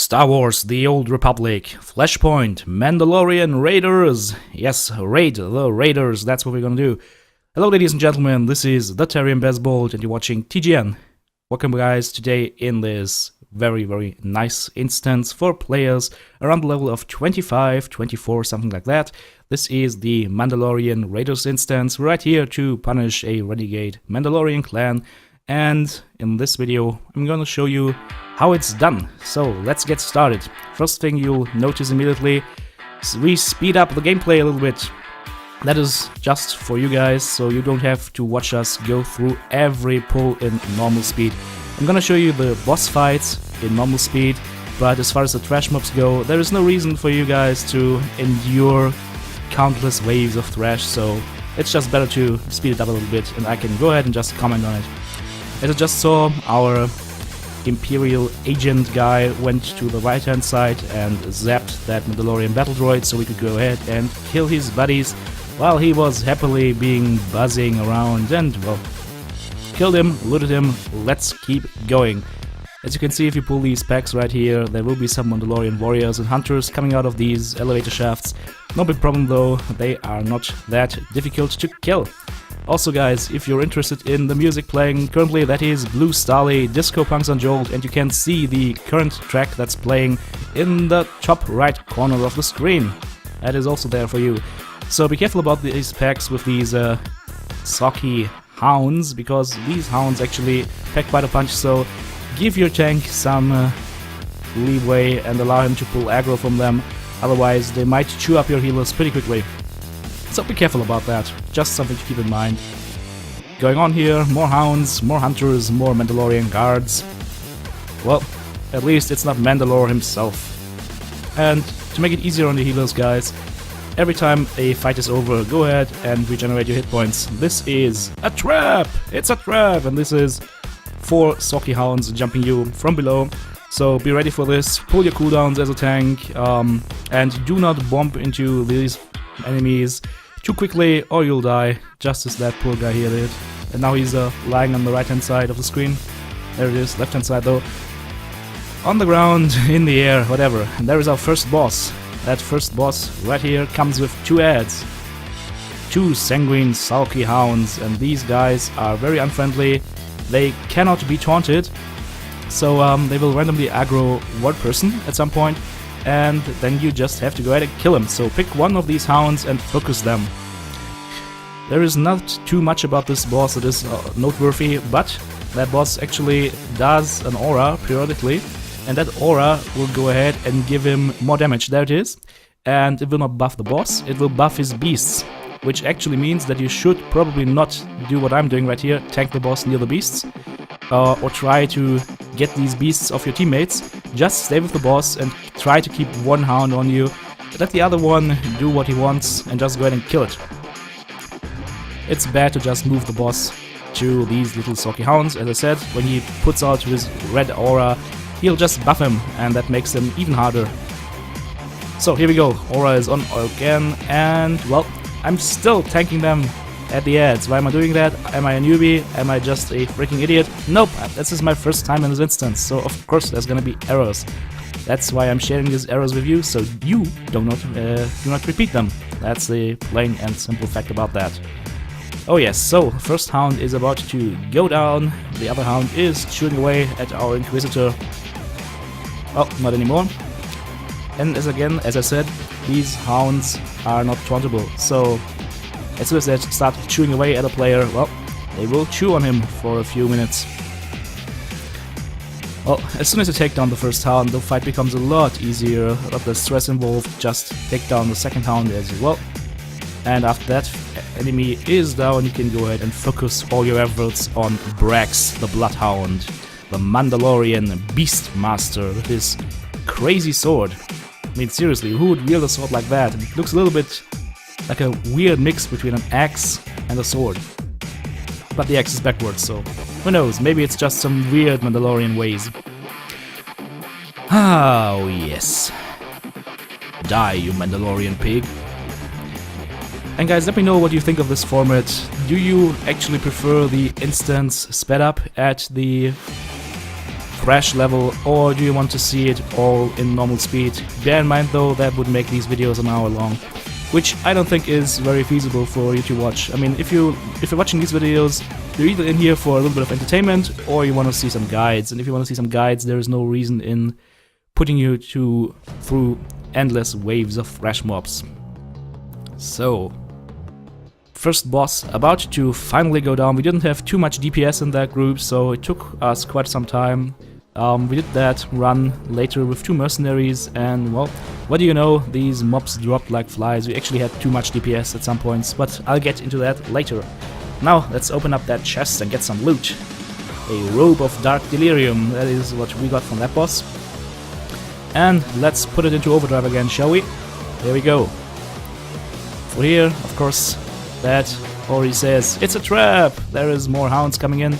Star Wars, The Old Republic, Flashpoint, Mandalorian Raiders. Yes, raid the Raiders, that's what we're gonna do. Hello ladies and gentlemen, this is the Terrian Basebolt and you're watching TGN. Welcome guys, today in this very nice instance for players around the level of 25, 24, something like that. This is the Mandalorian Raiders instance. We're right here to punish a renegade Mandalorian clan. And in this video, I'm gonna show you how it's done. So let's get started. First thing you'll notice immediately is we speed up the gameplay a little bit. That is just for you guys, so you don't have to watch us go through every pull in normal speed. I'm gonna show you the boss fights in normal speed, but as far as the trash mobs go, there is no reason for you guys to endure countless waves of trash, so it's just better to speed it up a little bit, and I can go ahead and just comment on it. As I just saw, our Imperial agent guy went to the right hand side and zapped that Mandalorian battle droid, so we could go ahead and kill his buddies while he was happily being buzzing around, and well, killed him, looted him. Let's keep going. As you can see, if you pull these packs right here, there will be some Mandalorian warriors and hunters coming out of these elevator shafts. No big problem though, they are not that difficult to kill. Also guys, if you're interested in the music playing currently, that is Blue Starly, Disco Punks on Jolt, and you can see the current track that's playing in the top right corner of the screen. That is also there for you. So be careful about these packs with these socky hounds, because these hounds actually pack quite a punch, so give your tank some leeway and allow him to pull aggro from them, otherwise they might chew up your healers pretty quickly. So be careful about that, just something to keep in mind. Going on here, more hounds, more hunters, more Mandalorian guards. Well, at least it's not Mandalore himself. And to make it easier on the healers guys, every time a fight is over, go ahead and regenerate your hit points. This is a trap! It's a trap! And this is 4 Socky Hounds jumping you from below. So be ready for this, pull your cooldowns as a tank, and do not bump into these enemies too quickly or you'll die, just as that poor guy here did. And now he's lying on the right hand side of the screen. There it is, left hand side though. On the ground, in the air, whatever. And there is our first boss. That first boss right here comes with 2 ads. 2 sanguine sulky hounds, and these guys are very unfriendly. They cannot be taunted, so they will randomly aggro one person at some point, and then you just have to go ahead and kill him. So pick one of these hounds and focus them. There is not too much about this boss that is noteworthy, but that boss actually does an aura periodically, and that aura will go ahead and give him more damage. There it is. And it will not buff the boss, it will buff his beasts, which actually means that you should probably not do what I'm doing right here, tank the boss near the beasts, or try to get these beasts off your teammates. Just stay with the boss and try to keep one hound on you, let the other one do what he wants and just go ahead and kill it. It's bad to just move the boss to these little socky hounds. As I said, when he puts out his red aura, he'll just buff him, and that makes him even harder. So here we go, aura is on again, and well, I'm still tanking them at the ads. Why am I doing that? Am I a newbie? Am I just a freaking idiot? Nope, this is my first time in this instance, so of course there's gonna be errors. That's why I'm sharing these errors with you, so you do not repeat them. That's the plain and simple fact about that. Oh yes, so the first hound is about to go down, the other hound is chewing away at our Inquisitor. Oh, not anymore. And as I said, these hounds are not tauntable, so as soon as they start chewing away at a player, well, they will chew on him for a few minutes. Well, as soon as you take down the first hound, the fight becomes a lot easier, a lot less stress involved. Just take down the second hound as well. And after that enemy is down, you can go ahead and focus all your efforts on Brax, the Bloodhound, the Mandalorian Beastmaster with his crazy sword. I mean, seriously, who would wield a sword like that? It looks a little bit like a weird mix between an axe and a sword. But the axe is backwards, so who knows, maybe it's just some weird Mandalorian ways. Oh yes. Die, you Mandalorian pig. And guys, let me know what you think of this format. Do you actually prefer the instance sped up at the thrash level, or do you want to see it all in normal speed? Bear in mind though, that would make these videos an hour long, which I don't think is very feasible for you to watch. I mean, if you're watching these videos, you're either in here for a little bit of entertainment, or you want to see some guides, and if you want to see some guides, there is no reason in putting you through endless waves of thrash mobs. So, first boss about to finally go down. We didn't have too much DPS in that group, so it took us quite some time. We did that run later with 2 mercenaries, and well, what do you know, these mobs dropped like flies. We actually had too much DPS at some points, but I'll get into that later. Now, let's open up that chest and get some loot. A robe of dark delirium, that is what we got from that boss. And let's put it into overdrive again, shall we? There we go. For here, of course, that already says, it's a trap! There is more hounds coming in.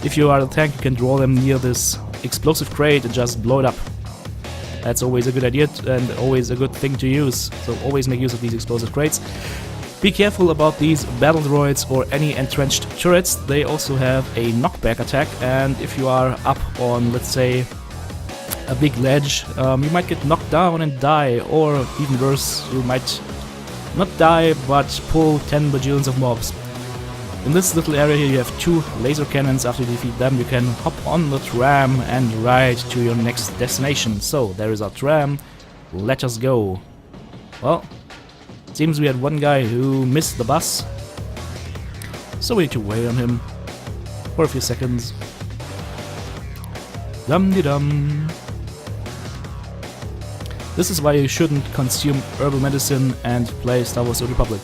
If you are a tank, you can draw them near this explosive crate and just blow it up. That's always a good idea and always a good thing to use, so always make use of these explosive crates. Be careful about these battle droids or any entrenched turrets. They also have a knockback attack, and if you are up on, let's say, a big ledge, you might get knocked down and die, or even worse, you might not die, but pull 10 bajillions of mobs. In this little area here you have 2 laser cannons. After you defeat them, you can hop on the tram and ride to your next destination. So, there is our tram, let us go. Well, it seems we had one guy who missed the bus, so we need to wait on him for a few seconds. Dum-de-dum. This is why you shouldn't consume herbal medicine and play Star Wars: The Old Republic.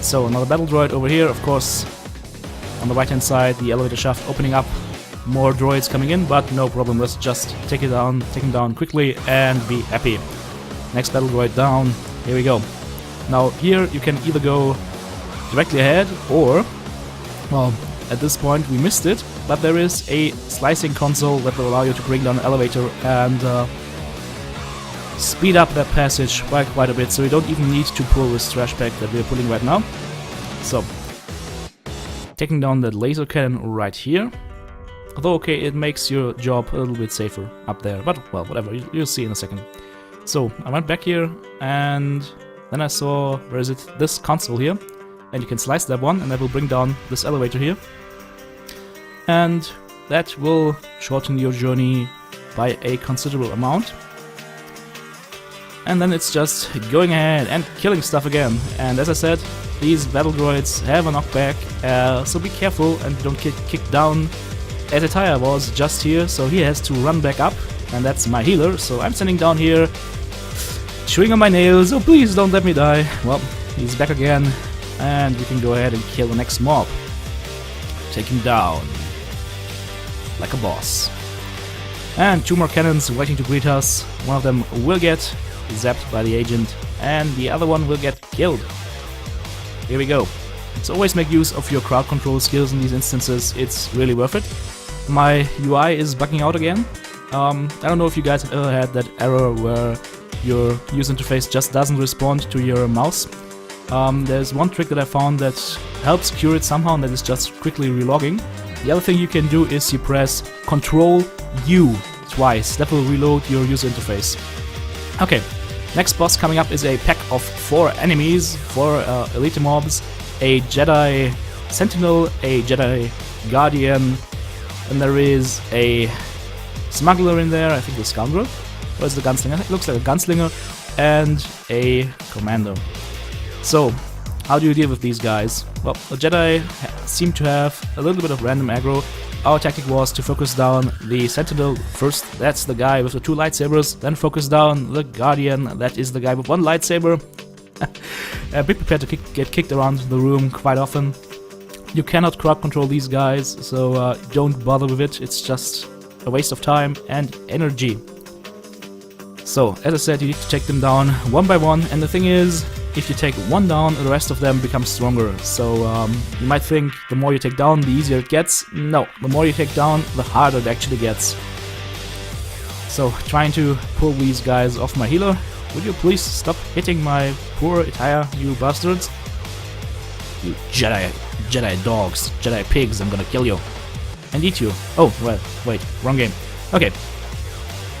So, another battle droid over here, of course. On the right hand side, the elevator shaft opening up, more droids coming in, but no problem, let's just take him down quickly and be happy. Next battle droid down, here we go. Now here you can either go directly ahead, or, well, at this point we missed it, but there is a slicing console that will allow you to bring down an elevator and speed up that passage by quite a bit, so you don't even need to pull this trash pack that we're pulling right now. So, taking down that laser cannon right here. Although, okay, it makes your job a little bit safer up there, but, well, whatever, you'll see in a second. So, I went back here, and then I saw, where is it, this console here, and you can slice that one, and that will bring down this elevator here. And that will shorten your journey by a considerable amount. And then it's just going ahead and killing stuff again. And as I said, these battle droids have a knockback, so be careful and don't get kicked down. As Ataya was just here, so he has to run back up, and that's my healer, so I'm standing down here, chewing on my nails, oh please don't let me die. Well, he's back again, and we can go ahead and kill the next mob. Take him down, like a boss. And 2 more cannons waiting to greet us. One of them will get zapped by the agent, and the other one will get killed. Here we go. So always make use of your crowd control skills in these instances, it's really worth it. My UI is bugging out again. I don't know if you guys have ever had that error where your user interface just doesn't respond to your mouse. There's one trick that I found that helps cure it somehow, and that is just quickly relogging. The other thing you can do is you press Ctrl U twice, that will reload your user interface. Okay, next boss coming up is a pack of 4 enemies, 4 elite mobs, a Jedi Sentinel, a Jedi Guardian, and there is a smuggler in there, I think the scoundrel, or is the gunslinger? It looks like a gunslinger, and a commander. So, how do you deal with these guys? Well, the Jedi seem to have a little bit of random aggro. Our tactic was to focus down the Sentinel first, that's the guy with the 2 lightsabers, then focus down the Guardian, that is the guy with 1 lightsaber. Be prepared to get kicked around the room quite often. You cannot crowd control these guys, so don't bother with it, it's just a waste of time and energy. So, as I said, you need to take them down one by one, and the thing is, if you take one down, the rest of them become stronger. So, you might think the more you take down, the easier it gets. No, the more you take down, the harder it actually gets. So, trying to pull these guys off my healer. Would you please stop hitting my poor Ataya, you bastards? You Jedi dogs, Jedi pigs, I'm gonna kill you. and eat you. Oh, well, wait, wrong game. Okay.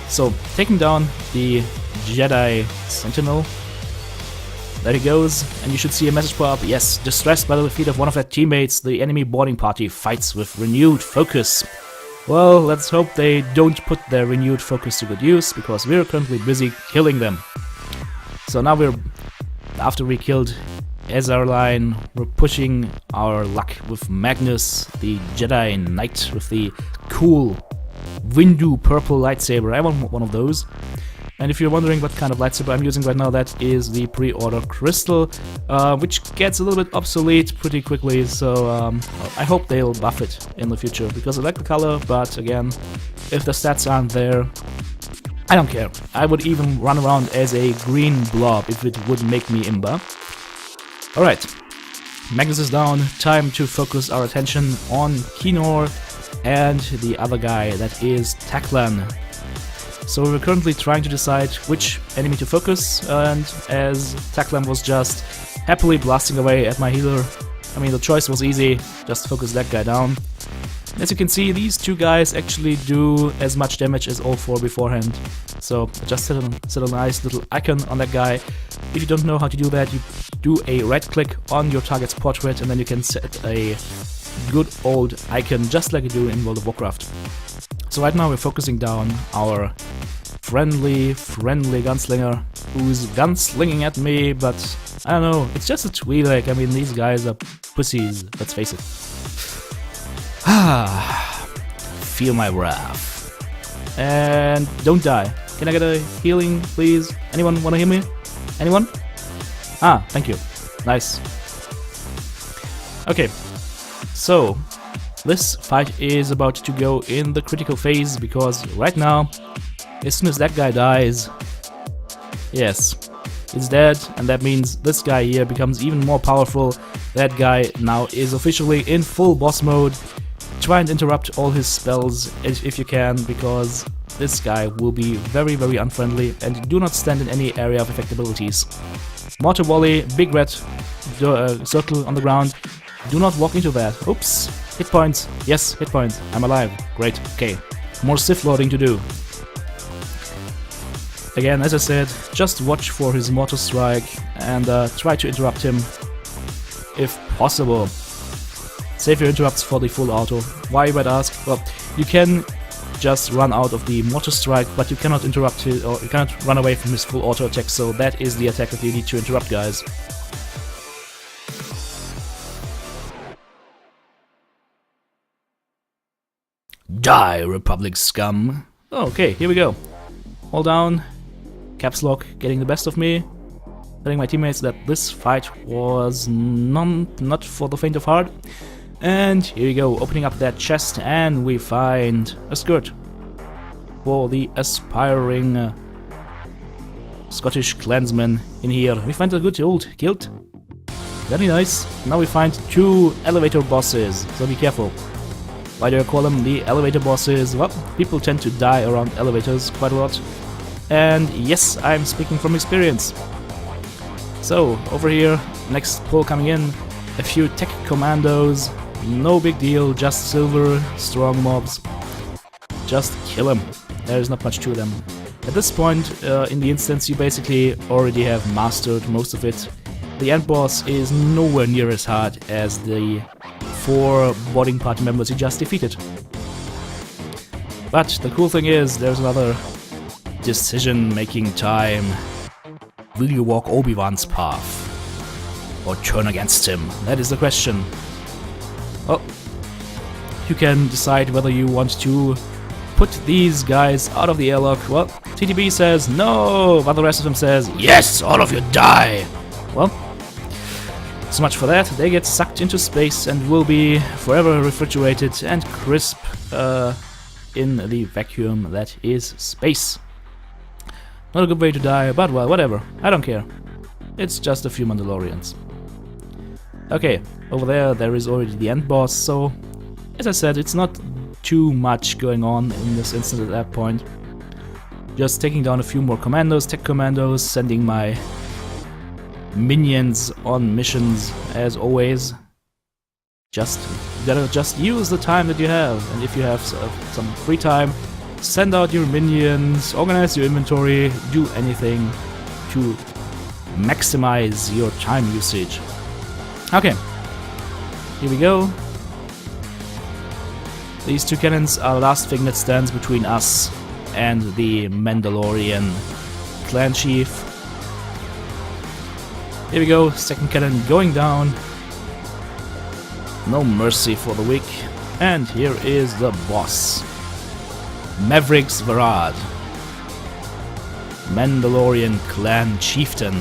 So, taking down the Jedi Sentinel. There he goes, and you should see a message pop up. Yes, distressed by the defeat of one of their teammates, the enemy boarding party fights with renewed focus. Well, let's hope they don't put their renewed focus to good use, because we're currently busy killing them. So now after we killed Ezarline, we're pushing our luck with Magnus, the Jedi Knight with the cool Windu purple lightsaber. I want one of those. And if you're wondering what kind of lightsaber I'm using right now, that is the pre-order crystal, which gets a little bit obsolete pretty quickly, so I hope they'll buff it in the future, because I like the color, but again, if the stats aren't there, I don't care. I would even run around as a green blob if it would make me imba. Alright, Magnus is down, time to focus our attention on Kinor and the other guy, that is Taklan. So we're currently trying to decide which enemy to focus, and as Taklan was just happily blasting away at my healer, I mean the choice was easy, just focus that guy down. As you can see, these two guys actually do as much damage as all four beforehand. So I just set a nice little icon on that guy. If you don't know how to do that, you do a right click on your target's portrait and then you can set a good old icon just like you do in World of Warcraft. So right now we're focusing down our friendly gunslinger who's gunslinging at me, but I don't know, it's just a Twi'lek. I mean, these guys are pussies, let's face it. Feel my wrath. And don't die. Can I get a healing, please? Anyone wanna heal me? Anyone? Ah, thank you. Nice. Okay, so this fight is about to go in the critical phase, because right now, as soon as that guy dies, yes, he's dead, and that means this guy here becomes even more powerful. That guy now is officially in full boss mode. Try and interrupt all his spells if you can, because this guy will be very, very unfriendly, and do not stand in any area of effect abilities. Mortar volley, big red circle on the ground. Do not walk into that. Oops. Hit points. Yes, hit points. I'm alive. Great. Okay. More Sith loading to do. Again, as I said, just watch for his mortar strike and try to interrupt him if possible. Save your interrupts for the full auto. Why, you might ask? Well, you can just run out of the mortar strike, but you cannot interrupt his, or you cannot run away from his full auto attack, so that is the attack that you need to interrupt, guys. Die, Republic scum. Oh, okay, here we go. Hold down, caps lock, getting the best of me. Telling my teammates that this fight was not for the faint of heart. And here we go, opening up that chest, and we find a skirt for the aspiring Scottish clansman in here. We find a good old kilt. Very nice. Now we find two elevator bosses, so be careful. Why do I call them the elevator bosses? Well, people tend to die around elevators quite a lot. And yes, I'm speaking from experience. So, over here, next pull coming in, a few tech commandos, no big deal, just silver, strong mobs. Just kill them. There's not much to them. At this point in the instance, you basically already have mastered most of it. The end boss is nowhere near as hard as the 4 boarding party members you just defeated. But the cool thing is, there's another decision-making time. Will you walk Obi-Wan's path? Or turn against him? That is the question. Well, you can decide whether you want to put these guys out of the airlock. Well, TTB says no, but the rest of them says yes, all of you die. Well, so much for that. They get sucked into space and will be forever refrigerated and crisp in the vacuum that is space. Not a good way to die, but well, whatever. I don't care. It's just a few Mandalorians. Okay, over there is already the end boss, so as I said, it's not too much going on in this instance at that point. Just taking down a few more commandos, tech commandos, sending my minions on missions as always. Just You gotta just use the time that you have, and if you have some free time, send out your minions, organize your inventory, do anything to maximize your time usage. Okay, here we go. These two cannons are the last thing that stands between us and the Mandalorian clan chief. Here we go, second cannon going down. No mercy for the weak. And here is the boss. Mavericks Varad, Mandalorian clan chieftain.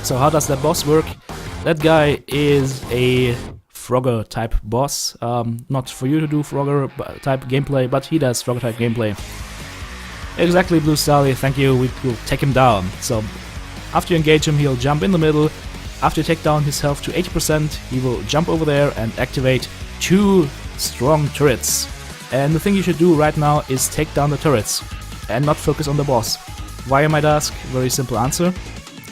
So how does that boss work? That guy is a Frogger type boss. Not for you to do Frogger type gameplay, but he does Frogger type gameplay. Exactly, Blue Sally, thank you, we will take him down. So after you engage him, he'll jump in the middle. After you take down his health to 80%, he will jump over there and activate 2 strong turrets. And the thing you should do right now is take down the turrets and not focus on the boss. Why, you might ask? Very simple answer.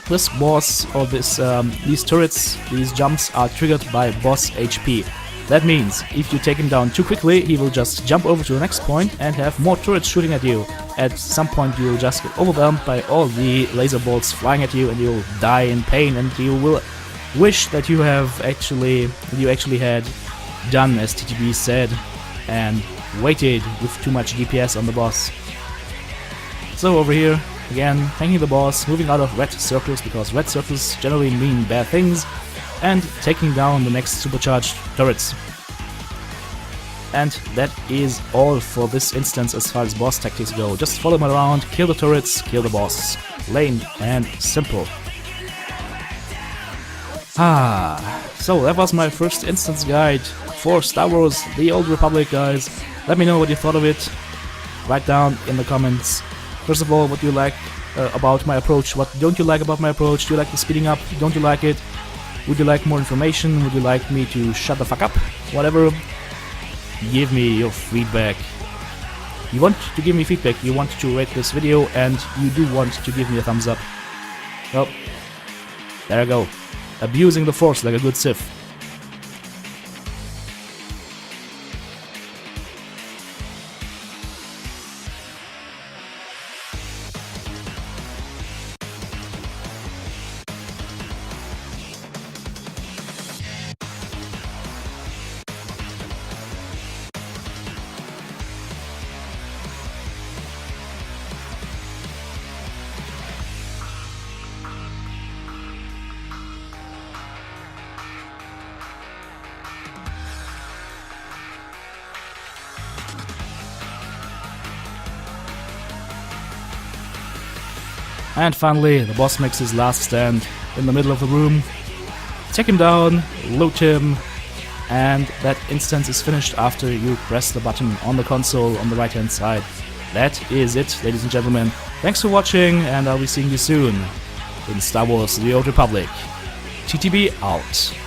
This boss, or these turrets, these jumps are triggered by boss HP. That means if you take him down too quickly, he will just jump over to the next point and have more turrets shooting at you. At some point you will just get overwhelmed by all the laser bolts flying at you, and you will die in pain, and you will wish that you actually had done as TTB said and waited with too much DPS on the boss. So over here, again, tanking the boss, moving out of red circles because red circles generally mean bad things, and taking down the next supercharged turrets. And that is all for this instance as far as boss tactics go. Just follow him around, kill the turrets, kill the boss. Plain and simple. So that was my first instance guide for Star Wars The Old Republic, guys. Let me know what you thought of it. Write down in the comments. First of all, what do you like about my approach? What don't you like about my approach? Do you like the speeding up? Don't you like it? Would you like more information? Would you like me to shut the fuck up? Whatever. Give me your feedback. You want to give me feedback, you want to rate this video, and you do want to give me a thumbs up. Well, there I go. Abusing the Force like a good Sith. And finally, the boss makes his last stand in the middle of the room. Take him down, loot him, and that instance is finished after you press the button on the console on the right hand side. That is it, ladies and gentlemen. Thanks for watching, and I'll be seeing you soon in Star Wars The Old Republic. TTB out.